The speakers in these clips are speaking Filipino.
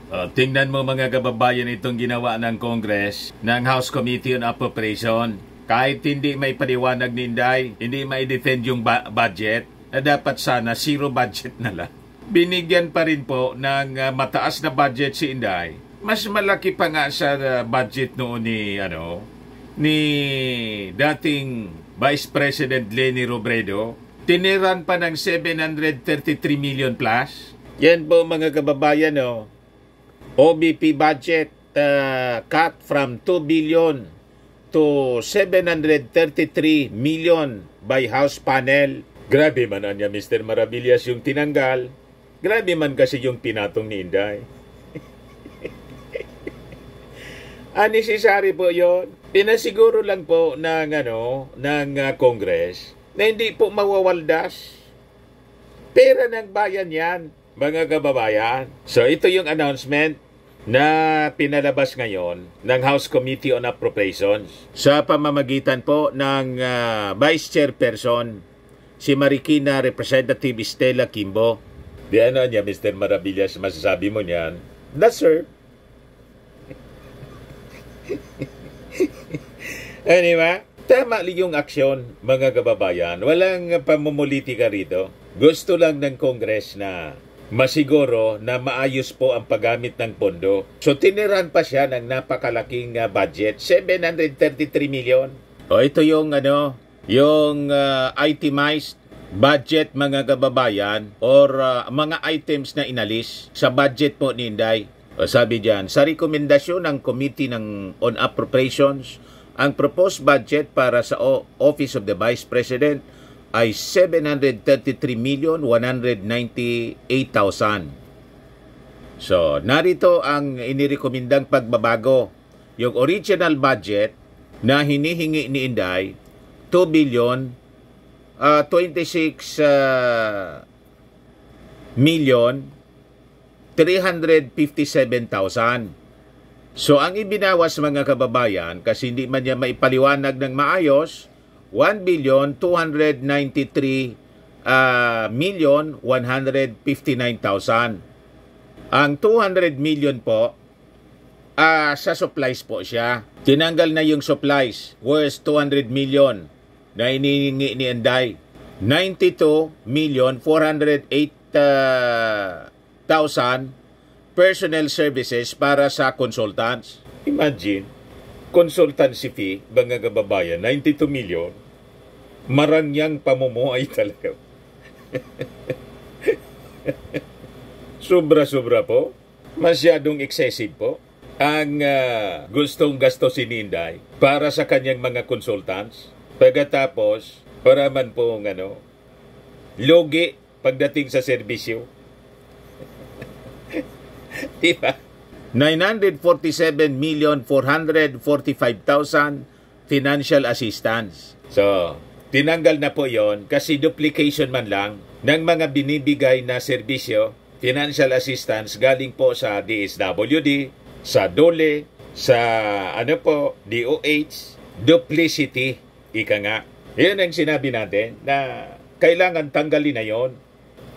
Tingnan mo mga kababayan itong ginawa ng Congress, ng House Committee on Appropriation. Kahit hindi may paliwanag ni Inday, hindi may defend yung budget, na dapat sana zero budget na lang. Binigyan pa rin po ng mataas na budget si Inday. Mas malaki pa nga sa budget noon ni dating Vice President Leni Robredo. Tiniran pa ng 733 million plus. Yan po mga kababayan, OBP budget cut from 2 billion to 733 million by House panel. Grabe man anya Mr. Maravillas yung tinanggal. Grabe man kasi yung pinatong ni Inday. Unnecessary po yon. Pinasiguro lang po ng Congress na hindi po mawawaldas. Pera ng bayan yan, mga kababayan. So ito yung announcement na pinalabas ngayon ng House Committee on Appropriations sa pamamagitan po ng Vice Chairperson si Marikina Representative Stella Kimbo. Di niya Mr. Maravillas, masasabi mo niyan? That's sir. Anyway, tama yung aksyon, mga kababayan. Walang pamumulitika rito. Gusto lang ng Congress na masiguro na maayos po ang paggamit ng pondo. So, tiniran pa siya ng napakalaking budget, 733 million. Ito yung itemized budget, mga kababayan, or mga items na inalis sa budget po ni Inday. Sabi diyan, sa rekomendasyon ng Committee on Appropriations, ang proposed budget para sa Office of the Vice President ay 733,198,000. So, narito ang inirekomendang pagbabago. Yung original budget na hinihingi ni Inday, 2 billion 26 million 357,000. So, ang ibinawas mga kababayan, kasi hindi man niya maipaliwanag ng maayos, 1,293,159,000. Ang 200 million po, sa supplies po siya. Tinanggal na yung supplies, worth 200 million na inihingi ni Inday. 92,408,000 personnel services para sa consultants. Imagine, consultancy fee, mga kababayan, 92 million. Marangyang pamumuhay talaga. Sobra-sobra po. Masyadong excessive po ang gustong gastusin ni Inday para sa kanyang mga consultants. Pagkatapos, para man po lugi pagdating sa serbisyo. Diba? 947,445,000 financial assistance. So, tinanggal na po yon kasi duplication man lang ng mga binibigay na serbisyo, financial assistance galing po sa DSWD, sa DOLE, sa DOH, duplicity, ika nga. Yan ang sinabi natin na kailangan tanggalin na yon.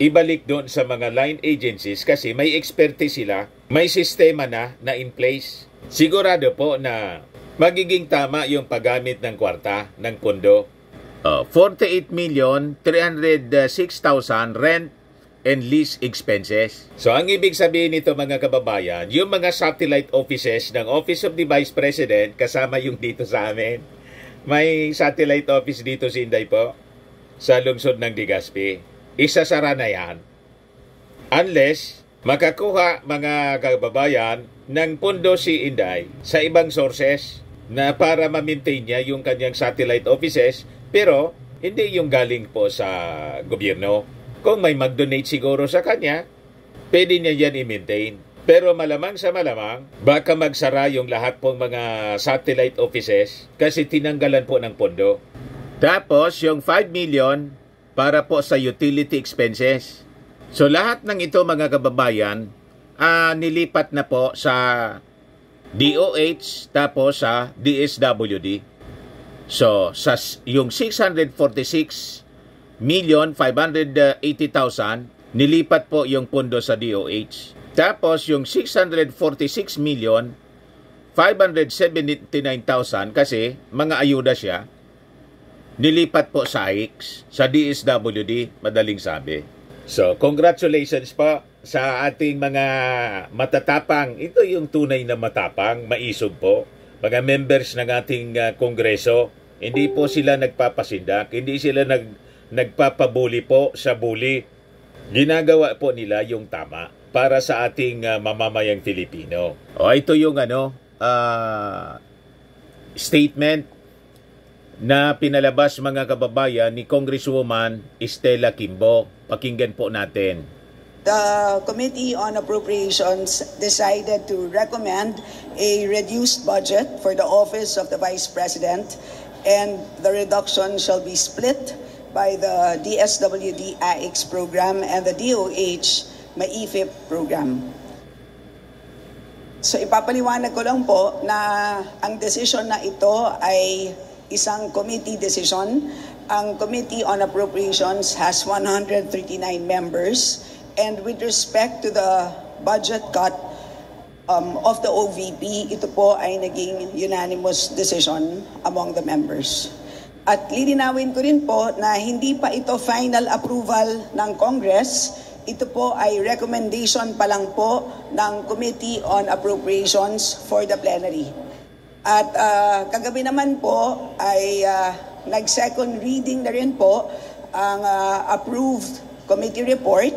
Ibalik doon sa mga line agencies kasi may expertise sila, may sistema na in place. Sigurado po na magiging tama yung paggamit ng kwarta, ng pondo. 48,306,000 rent and lease expenses. So ang ibig sabihin nito mga kababayan, yung mga satellite offices ng Office of the Vice President, kasama yung dito sa amin. May satellite office dito si Inday po sa lungsod ng Legazpi. Isasara na yan. Unless makakuha mga kababayan ng pondo si Inday sa ibang sources na para ma-maintain niya yung kanyang satellite offices, pero hindi yung galing po sa gobyerno. Kung may mag-donate siguro sa kanya, pwede niya yan i-maintain. Pero malamang sa malamang, baka magsara yung lahat pong mga satellite offices kasi tinanggalan po ng pondo. Tapos yung 5 million para po sa utility expenses. So lahat ng ito mga kababayan, nilipat na po sa DOH tapos sa DSWD. So sa yung 646,580,000 nilipat po yung pondo sa DOH. Tapos yung 646,579,000 kasi mga ayuda siya, nilipat po sa AIX, sa DSWD, madaling sabi. So, congratulations po sa ating mga matatapang. Ito yung tunay na matapang, maisog po. Mga members ng ating kongreso, hindi po sila nagpapasindak, hindi sila nagpapabuli po sa bully. Ginagawa po nila yung tama para sa ating mamamayang Filipino. O, ito yung statement na pinalabas mga kababayan ni Congresswoman Estela Quimbo. Pakinggan po natin. The Committee on Appropriations decided to recommend a reduced budget for the Office of the Vice President, and the reduction shall be split by the DSWD AIX program and the DOH MAIFIP program. So ipapaliwanag ko lang po na ang decision na ito ay isang committee decision. Ang Committee on Appropriations has 139 members, and with respect to the budget cut of the OVP, ito po ay naging unanimous decision among the members. At lilinawin ko rin po na hindi pa ito final approval ng Congress. Ito po ay recommendation pa lang po ng Committee on Appropriations for the plenary. At kagabi naman po ay nag-second reading na rin po ang approved committee report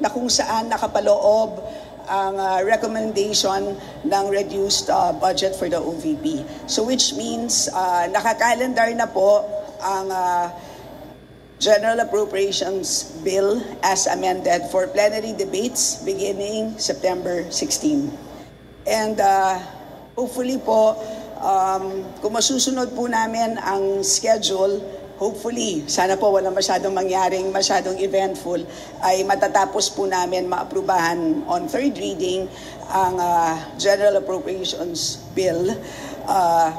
na kung saan nakapaloob ang recommendation ng reduced budget for the OVP. So which means nakakalendar na po ang General Appropriations Bill as amended for plenary debates beginning September 16. And hopefully po, kung masusunod po namin ang schedule, hopefully, sana po wala masyadong eventful, ay matatapos po namin maaprubahan on third reading ang General Appropriations Bill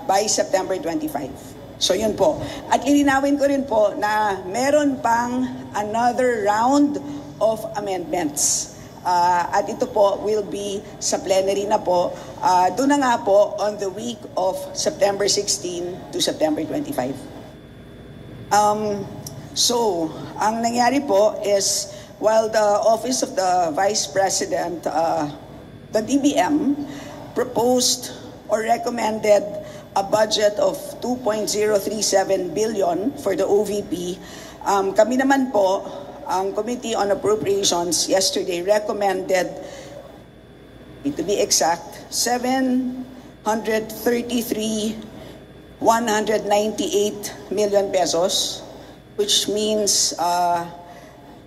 by September 25. So yun po. At ilinawin ko rin po na meron pang another round of amendments. At ito po will be sa plenary na po. Doon na nga po on the week of September 16 to September 25. So, ang nangyari po is while the Office of the Vice President, the DBM, proposed or recommended a budget of 2.037 billion for the OVP, kami naman po, ang Committee on Appropriations yesterday recommended, to be exact, 733,198 million pesos, which means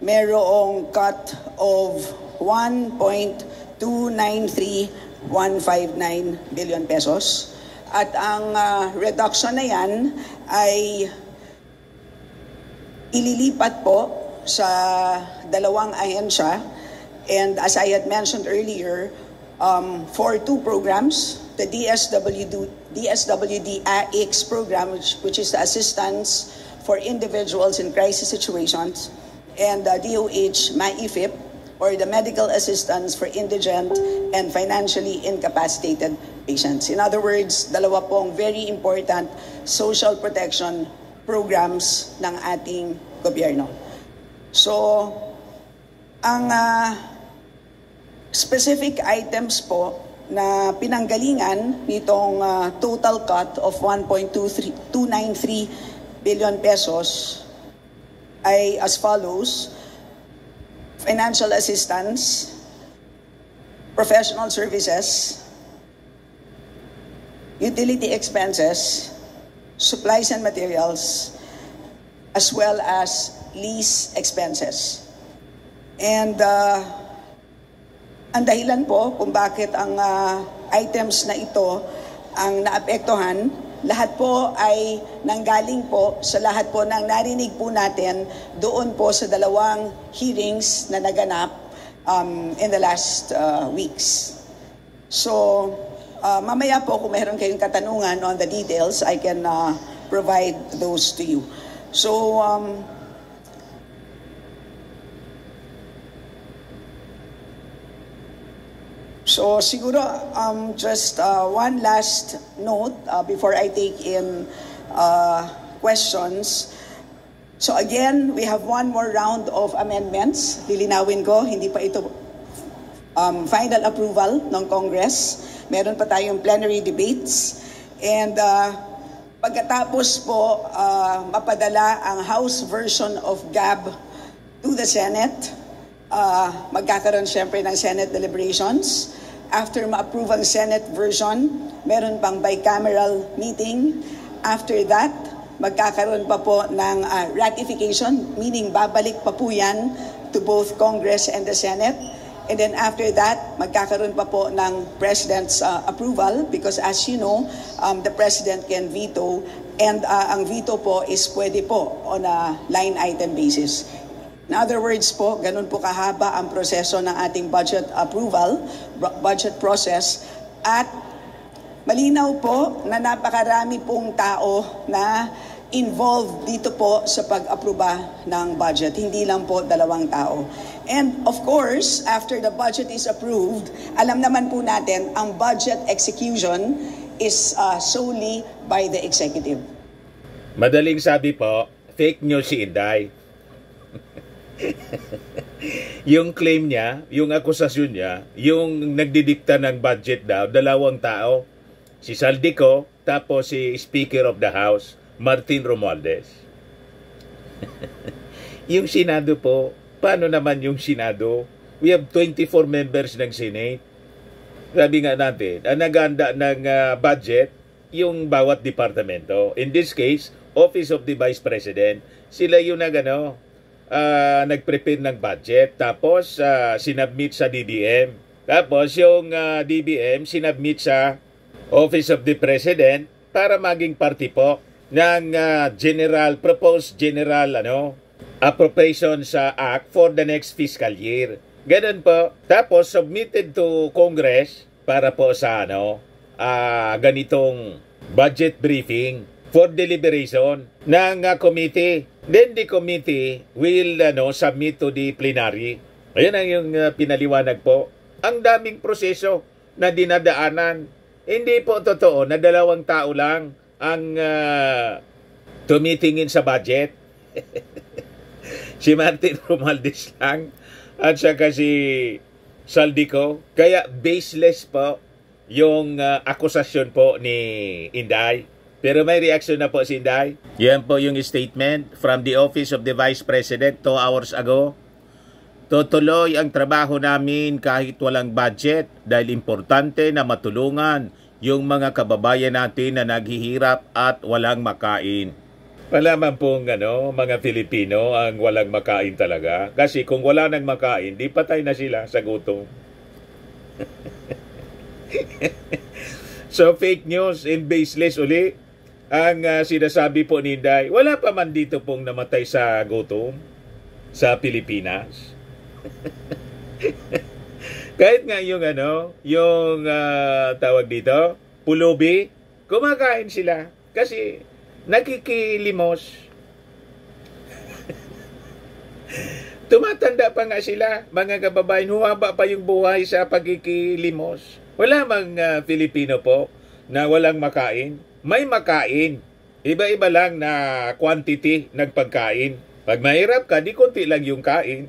merong cut of 1.293159 billion pesos. At ang reduction na yan ay ililipat po sa dalawang ahensya, and as I had mentioned earlier, for two programs, the DSWD AIX program, which is the assistance for individuals in crisis situations, and the DOH MAIFIP, or the medical assistance for indigent and financially incapacitated patients. In other words, dalawa pong very important social protection programs ng ating gobyerno. So, ang specific items po na pinanggalingan nitong total cut of 1.293 billion pesos ay as follows: financial assistance, professional services, utility expenses, supplies and materials, as well as lease expenses. And ang dahilan po kung bakit ang items na ito ang naapektuhan, lahat po ay nanggaling po sa lahat po ng narinig po natin doon po sa dalawang hearings na naganap in the last weeks. So, mamaya po kung meron kayong katanungan on the details, I can provide those to you. So, So siguro just one last note before I take in questions. So again, we have one more round of amendments. Lilinawin ko, hindi pa ito final approval ng Congress. Meron pa tayong plenary debates. And pagkatapos po mapadala ang House version of GAB to the Senate, magkakaroon siyempre ng Senate deliberations. After ma-approve ang Senate version, meron pang bicameral meeting. After that, magkakaroon pa po ng ratification, meaning babalik pa po yan to both Congress and the Senate. And then after that, magkakaroon pa po ng President's approval because as you know, the President can veto and ang veto po is pwede po on a line item basis. In other words po, ganun po kahaba ang proseso ng ating budget approval, budget process, at malinaw po na napakarami pong tao na involved dito po sa pag-aproba ng budget. Hindi lang po 2 tao. And of course, after the budget is approved, alam naman po natin, ang budget execution is solely by the executive. Madaling sabi po, fake news si Inday. Yung claim niya, yung akusasyon niya, yung nagdidikta ng budget daw, 2 tao. Si Saldico, tapos si Speaker of the House, Martin Romualdez. Yung Senado po, paano naman yung Senado? We have 24 members ng Senate. Sabi nga natin, ang nag-aanda ng budget, yung bawat departamento. In this case, Office of the Vice President, sila yung nag-prepare ng budget, tapos sinubmit sa DBM. Tapos yung DBM sinubmit sa Office of the President para maging party po ng proposed general appropriations Act for the next fiscal year. Ganun po. Tapos submitted to Congress para po sa ganitong budget briefing for deliberation ng committee. Then the committee will submit to the plenary. Ayun ang yung pinaliwanag po. Ang daming proseso na dinadaanan. Hindi po totoo na 2 tao lang ang tumitingin sa budget. Si Martin Romualdez lang at saka si Saldico. Kaya baseless po yung akusasyon po ni Inday. Pero may reaction na po si Inday. Yan po yung statement from the Office of the Vice President 2 hours ago. Tutuloy ang trabaho namin kahit walang budget dahil importante na matulungan yung mga kababayan natin na naghihirap at walang makain. Wala man pong mga Filipino ang walang makain talaga. Kasi kung wala nang makain, di patay na sila sa gutom. So fake news and baseless uli ang sinasabi po ni Inday. Wala pa man dito pong namatay sa gutom sa Pilipinas. Kahit nga yung tawag dito, pulubi, kumakain sila kasi nakikilimos. Tumatanda pa nga sila, mga kababayan, humaba pa yung buhay sa pagkikilimos. Wala mang Filipino po na walang makain. May makain. Iba-iba lang na quantity ng pagkain. Pag mahirap ka, di konti lang yung kain.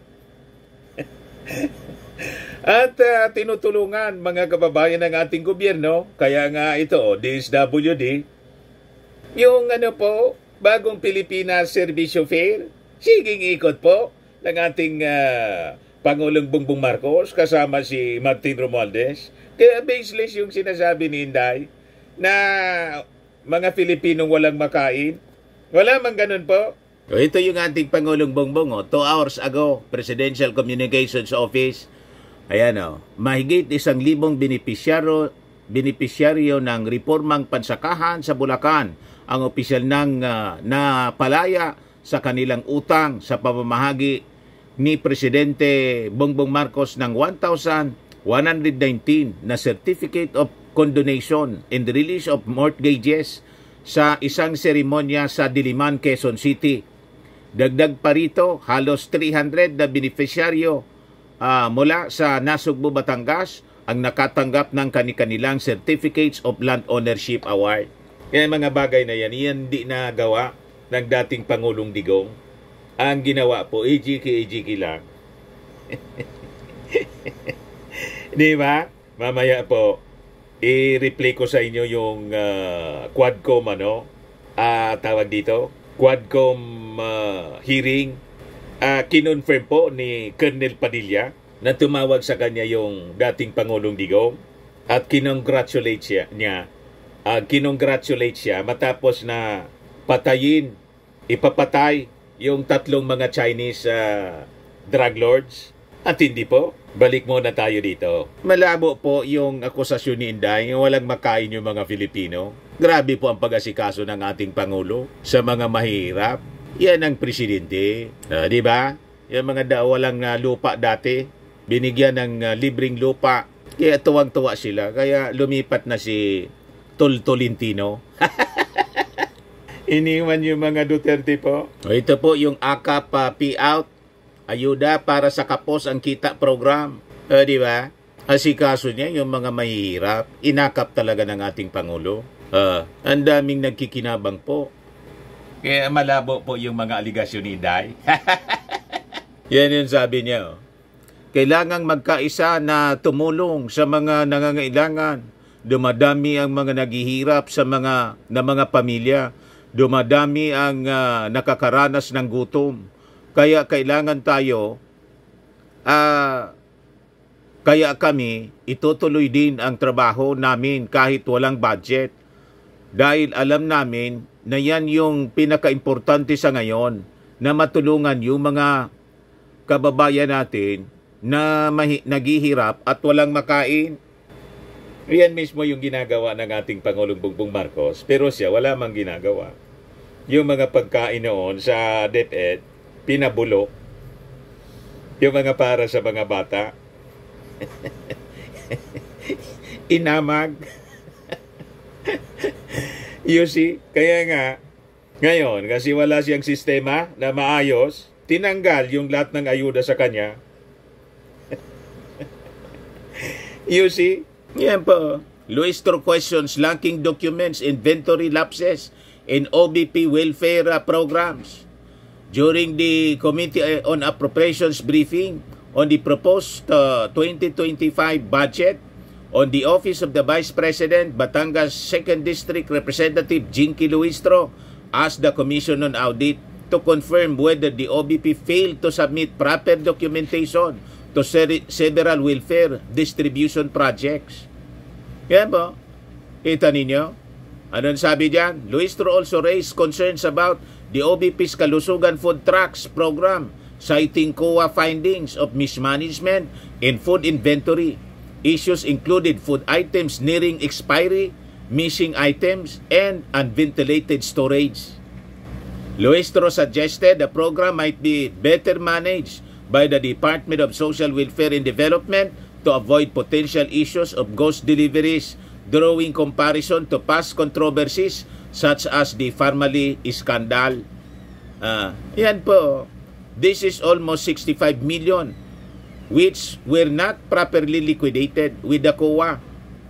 At tinutulungan mga kababayan ng ating gobyerno. Kaya nga ito, DSWD, yung bagong Pilipinas Servisyo Fair, siging ikot po ng ating Pangulong Bongbong Marcos kasama si Martin Romualdez. Kaya baseless yung sinasabi ni Inday na mga Filipinong walang makain. Wala mang ganun po. Ito yung ating Pangulong Bongbong 2 hours ago, Presidential Communications Office. Ayan mahigit 1,000 benepisyaryo ng reformang pansakahan sa Bulacan ang opisyal ng napalaya sa kanilang utang sa pamamahagi ni Presidente Bongbong Marcos ng 1,119 na Certificate of Condonation and the release of mortgages sa isang seremonya sa Diliman, Quezon City. Dagdag pa rito, halos 300 na benepisyaryo mula sa Nasugbu, Batangas ang nakatanggap ng kanilang Certificates of Land Ownership Award. Kaya mga bagay na yan di nagawa ng dating Pangulong Digong. Ang ginawa po, ejiki lang. Di ba? Mamaya po, i-replay ko sa inyo yung Quadcom, tawag dito, Quadcom hearing. Kinonfirm po ni Colonel Padilla na tumawag sa kanya yung dating Pangulong Digong at kinongratulate siya matapos na ipapatay yung 3 mga Chinese drug lords. At hindi po, balik muna tayo dito. Malabo po yung akusasyon ni Inday na walang makain yung mga Filipino. Grabe po ang pag-asikaso ng ating Pangulo sa mga mahirap. Yan ang presidente. Di ba? Yung mga walang lupa dati, binigyan ng libreng lupa. Kaya tuwang-tuwa sila. Kaya lumipat na si Tolentino. Iniwan yung mga Duterte po. Ito po yung AKAP payout. Ayuda para sa kapos ang kita program. Di ba? Asikaso niya yung mga mahihirap. Inakap talaga ng ating Pangulo. Ang daming nagkikinabang po. Kaya malabo po yung mga aligasyon ni Inday. Yan yung sabi niya. Kailangang magkaisa na tumulong sa mga nangangailangan. Dumadami ang mga naghihirap sa mga pamilya. Dumadami ang nakakaranas ng gutom. Kaya kailangan tayo, kaya kami itutuloy din ang trabaho namin kahit walang budget. Dahil alam namin na yan yung pinaka-importante sa ngayon, na matulungan yung mga kababayan natin na naghihirap at walang makain. Yan mismo yung ginagawa ng ating Pangulong Bongbong Marcos, pero siya wala mang ginagawa. Yung mga pagkain noon sa DepEd, pinabulok. Yung mga para sa mga bata. Inamag. You see? Kaya nga, ngayon, kasi wala siyang sistema na maayos, tinanggal yung lahat ng ayuda sa kanya. You see? Yan po. Luistro questions, lacking documents, inventory lapses, in OBP welfare programs. During the Committee on Appropriations briefing on the proposed 2025 budget, on the Office of the Vice President, Batangas 2nd District Representative Jinky Luistro asked the Commission on Audit to confirm whether the OBP failed to submit proper documentation to several welfare distribution projects. Yan po. Kita ninyo? Anong sabi diyan? Luistro also raised concerns about the OBP's Kalusugan Food Trucks program, citing COA findings of mismanagement in food inventory. Issues included food items nearing expiry, missing items, and unventilated storage. Luistro suggested the program might be better managed by the Department of Social Welfare and Development to avoid potential issues of ghost deliveries, drawing comparison to past controversies such as the Farmally scandal. Yan po. This is almost 65 million which were not properly liquidated with the COA.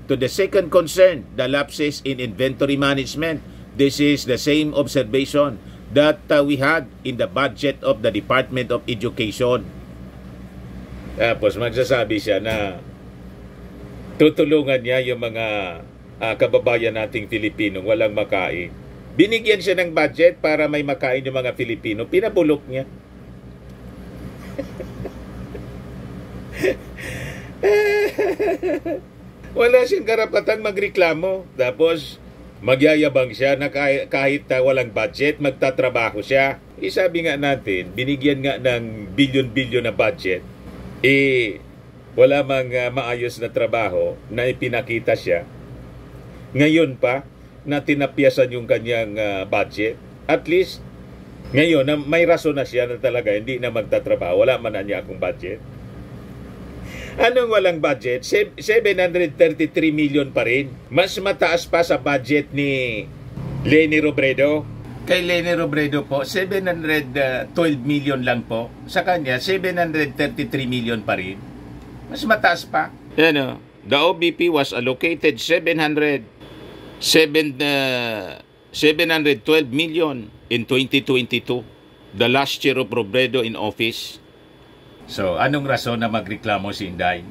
To the second concern, the lapses in inventory management. This is the same observation that we had in the budget of the Department of Education. Tapos magsasabi siya na tutulungan niya yung mga kababayan nating Filipino walang makain. Binigyan siya ng budget para may makain yung mga Filipino. Pinabulok niya. Wala siyang karapatang magreklamo. Tapos magyayabang siya na kahit walang budget, magtatrabaho siya. Sabi nga natin, binigyan nga ng bilyon-bilyon na budget. Wala mang maayos na trabaho na ipinakita siya. Ngayon pa, na tinapyasan yung kanyang budget. At least, ngayon, may rason na siya na talaga hindi na magtatrabaho. Wala man na niya akong budget. Anong walang budget? 733 million pa rin. Mas mataas pa sa budget ni Leni Robredo. Kay Leni Robredo po, 712 million lang po. Sa kanya, 733 million pa rin. Mas mataas pa. Yan o. the OBP was allocated 712 million in 2022, the last year of Robredo in office. So, anong rason na magreklamo si Inday?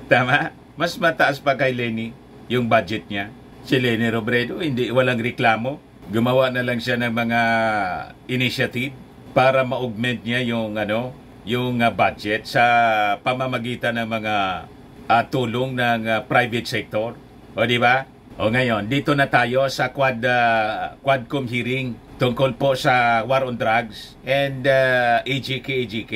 Tama? Mas mataas pa kay Leni yung budget niya. Si Leni Robredo, walang reklamo. Gumawa na lang siya ng mga initiative para ma-augment niya yung budget sa pamamagitan ng mga tulong ng private sector. O di ba? O ngayon, dito na tayo sa Quadcom hearing tungkol po sa war on drugs and AGK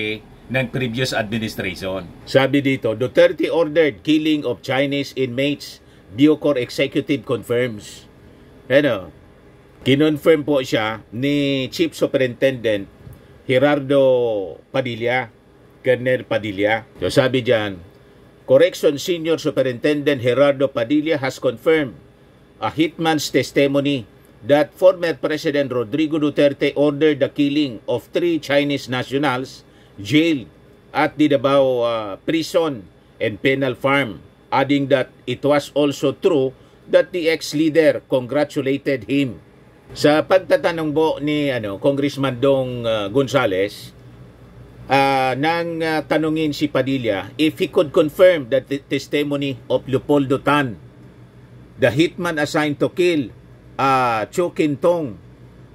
ng previous administration. Sabi dito, Duterte ordered killing of Chinese inmates. Bucor Executive confirms. Kinonfirm po siya ni Chief Superintendent Gerardo Padilla, Colonel Padilla. So sabi diyan, Correction Senior Superintendent Gerardo Padilla has confirmed a hitman's testimony that former President Rodrigo Duterte ordered the killing of 3 Chinese nationals jailed at the Davao prison and penal farm, adding that it was also true that the ex-leader congratulated him. Sa pagtatanong po ni Congressman Dong Gonzales, nang tanungin si Padilla if he could confirm that the testimony of Leopoldo Tan, the hitman assigned to kill Cho Kin Tong,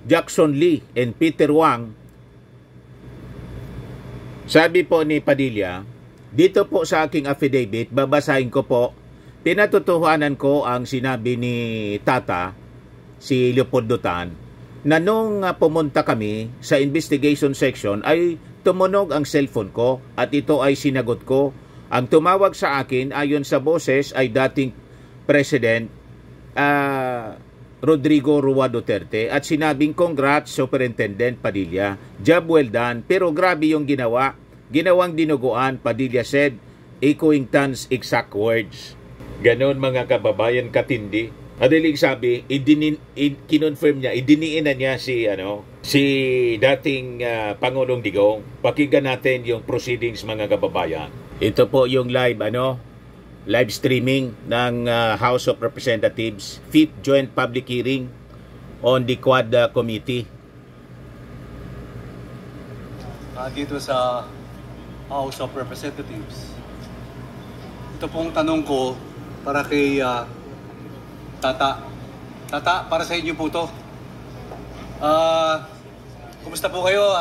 Jackson Lee, and Peter Wang. Sabi po ni Padilla, dito po sa aking affidavit, babasahin ko po, pinatutuhanan ko ang sinabi ni Tata, si Leopoldo Tan, na nung pumunta kami sa investigation section ay tumunog ang cellphone ko at ito ay sinagot ko. Ang tumawag sa akin ayon sa boses ay dating President Rodrigo Roa Duterte at sinabing congrats Superintendent Padilla, job well done, pero grabe yung ginawang dinuguan, Padilla said, echoing Tan's exact words. Ganon mga kababayan katindi. Adaling sabi, kinonfirm niya, idiniin na niya si dating Pangulong Digong. Pakinggan natin yung proceedings mga kababayan. Ito po yung live streaming ng House of Representatives 5th Joint Public Hearing on the Quad Committee. Dito sa House of Representatives. Ito pong tanong ko para kay Tata, para sa inyo po to. Kumusta po kayo?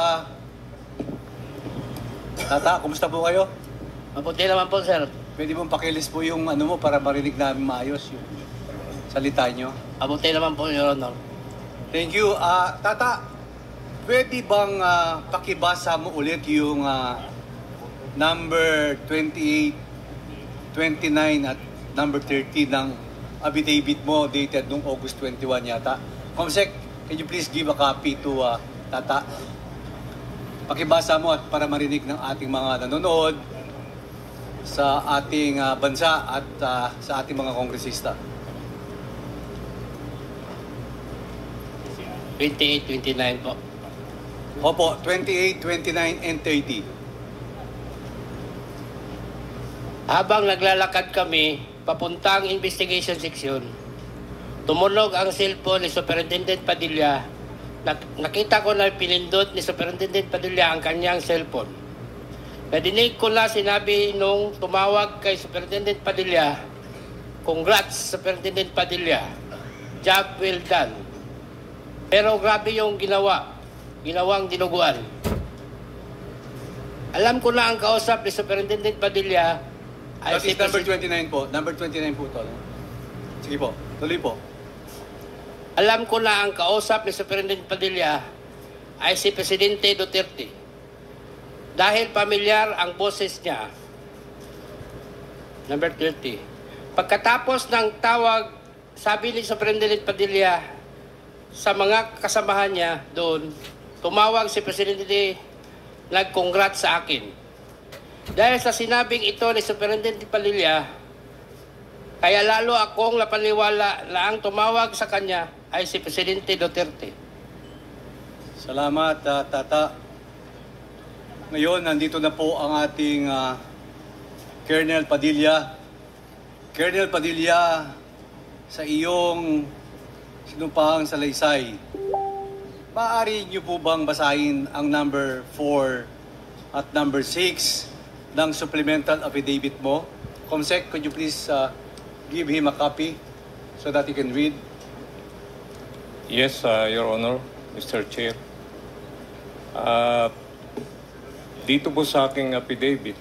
Tata, kumusta po kayo? Mabuti naman po, sir. Pwede mong pakilis po yung mo para marinig namin maayos yung salita nyo. Mabuti naman po, Your Honor. Thank you. Tata, pwede bang pakibasa mo ulit yung number 28, 29 at number 30 ng affidavit mo dated noong August 21 yata. Comsec, can you please give a copy to Tata? Pakibasa mo at para marinig ng ating mga nanonood sa ating bansa at sa ating mga kongresista. 28, 29 po. Opo, 28, 29, and 30. Habang naglalakad kami papuntang investigation section, tumunog ang cellphone ni Superintendent Padilla. Nakita ko na pinindot ni Superintendent Padilla ang kanyang cellphone. Nadinig ko na sinabi nung tumawag kay Superintendent Padilla, congrats Superintendent Padilla, job well done. Pero grabe yung ginawang dinuguan. Alam ko na ang kausap ni Superintendent Padilla ay That is number 29 po. Number 29 po ito. Sige po, tuloy po. Alam ko na ang kausap ni Superintendent Padilla ay si Presidente Duterte. Dahil pamilyar ang boses niya. Number 30. Pagkatapos ng tawag, sabi ni Superintendent Padilla sa mga kasamahan niya doon, tumawag si Presidente, nag-congrats sa akin. Dahil sa sinabing ito ni Superintendent Padilla, kaya lalo akong napaniwala na ang tumawag sa kanya ay si Presidente Duterte. Salamat, Tata. Ngayon, nandito na po ang ating Colonel Padilla. Colonel Padilla, sa iyong sinumpahang salaysay, maaari niyo po bang basahin ang number 4 at number 6 ng supplemental affidavit mo? Comsec, could you please give him a copy so that he can read? Yes, Your Honor, Mr. Chair. Dito po sa aking affidavit,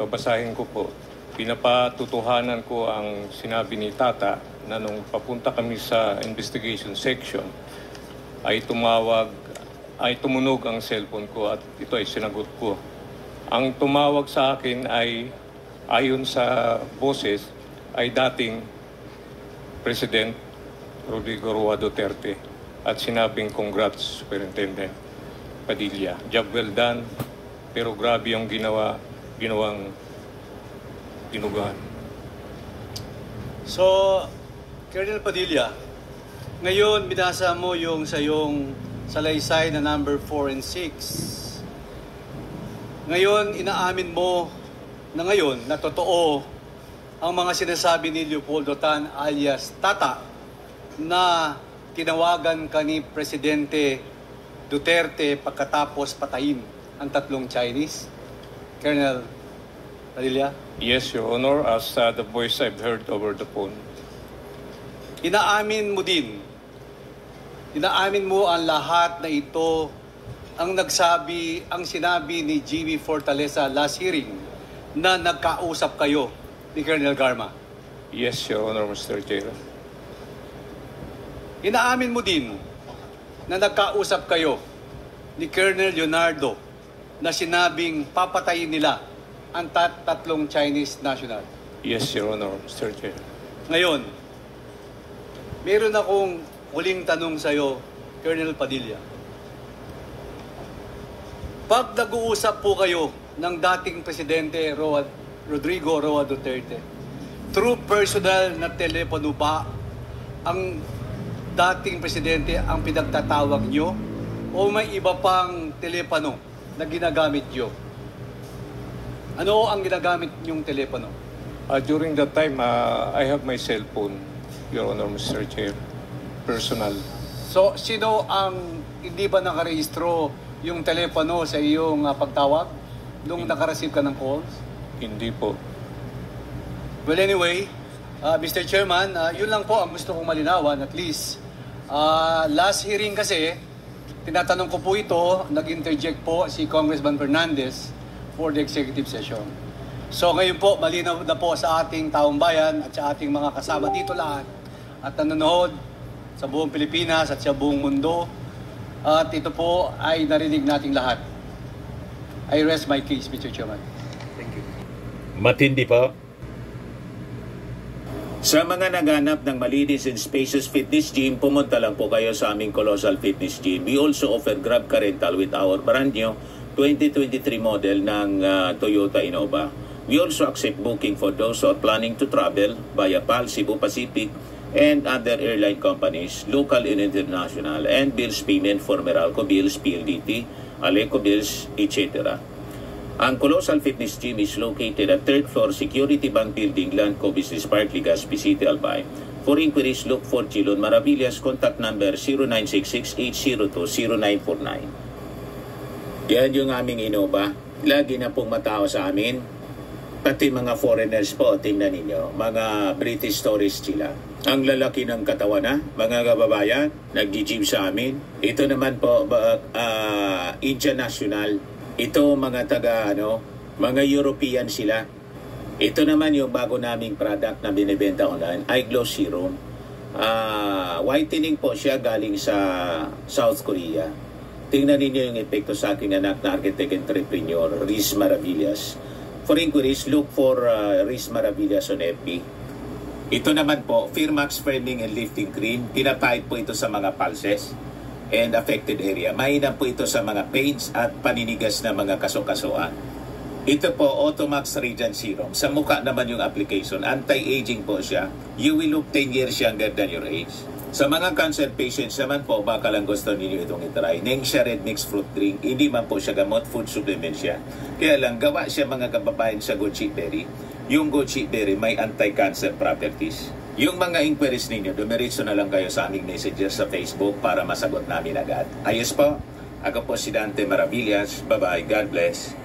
babasahin ko po. Pinapatutuhanan ko ang sinabi ni Tata na nung papunta kami sa investigation section ay tumunog ang cellphone ko at ito ay sinagot ko. Ang tumawag sa akin ay ayon sa boses ay dating President Rodrigo Roa Duterte at sinabing congrats Superintendent Padilla. Job well done, pero grabe yung ginawang dinugan. So, Colonel Padilla, ngayon binasa mo yung sa yung salaysay na number 4 and 6. Ngayon, inaamin mo na ngayon na totoo ang mga sinasabi ni Leopoldo Tan alias Tata na tinawagan ka ni Presidente Duterte pagkatapos patayin ang 3 Chinese. Colonel Padilla? Yes, Your Honor, as the voice I've heard over the phone. Inaamin mo ang lahat na ito ang sinabi ni Jimmy Fortaleza last hearing na nagkausap kayo ni Colonel Garma. Yes, Your Honor, Mr. Chair. Inaamin mo din na nagkausap kayo ni Colonel Leonardo na sinabing papatayin nila ang 3 Chinese national. Yes, Your Honor, Mr. Chair. Ngayon, meron akong huling tanong sa iyo, Colonel Padilla. Pag nag-uusap po kayo ng dating Presidente Rodrigo Roa Duterte, through personal na telepono ba ang dating Presidente ang pinagtatawag nyo o may iba pang telepono na ginagamit nyo? Ano ang ginagamit nyong telepono? During that time, I have my cell phone, Your Honor, Mr. Chair. Personal. So, sino ang hindi ba nakarehistro yung telepono sa iyong pagtawag nung nakareceive ka ng calls? Hindi po. Well, anyway, Mr. Chairman, yun lang po ang gusto kong malinawan. At least, last hearing kasi, tinatanong ko po ito, nag-interject po si Congressman Fernandez for the executive session. So ngayon po, malinaw na po sa ating taong bayan at sa ating mga kasama dito lahat at nanonood sa buong Pilipinas at sa buong mundo. At ito po ay narinig nating lahat. I rest my case, Mr. Chairman. Thank you. Matindi po. Sa mga naghanap ng malinis and spacious fitness gym, pumunta lang po kayo sa aming Colossal Fitness Gym. We also offer Grab Car Rental with our brand new 2023 model ng Toyota Innova. We also accept booking for those who are planning to travel via PAL, Cebu Pacific, and other airline companies, local and international, and bills payment for Meralco Bills, PLDT, Aleco Bills, etc. Ang Colossal Fitness Gym is located at 3rd floor Security Bank Building, Landco Business Park, Legazpi City, Albay. For inquiries, look for Chilon Maravillas. Contact number 0966-802-0949. Yan yung aming Innova. Lagi na pong matao sa amin. Pati mga foreigners po, tingnan ninyo. Mga British tourists sila. Ang lalaki ng katawan na, mga kababayan, nag-gym sa amin. Ito naman po, Indian National. Ito mga mga European sila. Ito naman yung bago naming product na binibenta online, Eye Glow Serum. Whitening po siya galing sa South Korea. Tingnan ninyo yung epekto sa aking anak na architect entrepreneur, Riz Maravillas. For inquiries, look for Riz Maravillas on FB. Ito naman po, Firmax Firming and Lifting Cream. Pinapahid po ito sa mga pulses and affected area. Mainam po ito sa mga pains at paninigas na mga kaso-kasuan. Ito po, Automax Radiant Serum. Sa mukha naman yung application. Anti-aging po siya. You will look 10 years younger than your age. Sa mga cancer patients naman po, baka lang gusto ninyo itong itry. Neng siya red mixed fruit drink, hindi man po siya gamot, food supplement siya. Kaya lang, gawa siya mga kababayan sa goji berry. Yung goji berry may anti-cancer properties. Yung mga inquiries ninyo, dumiretso na lang kayo sa aming messages sa Facebook para masagot namin agad. Ayos po, ako po si Dante Maravillas. Bye-bye, God bless.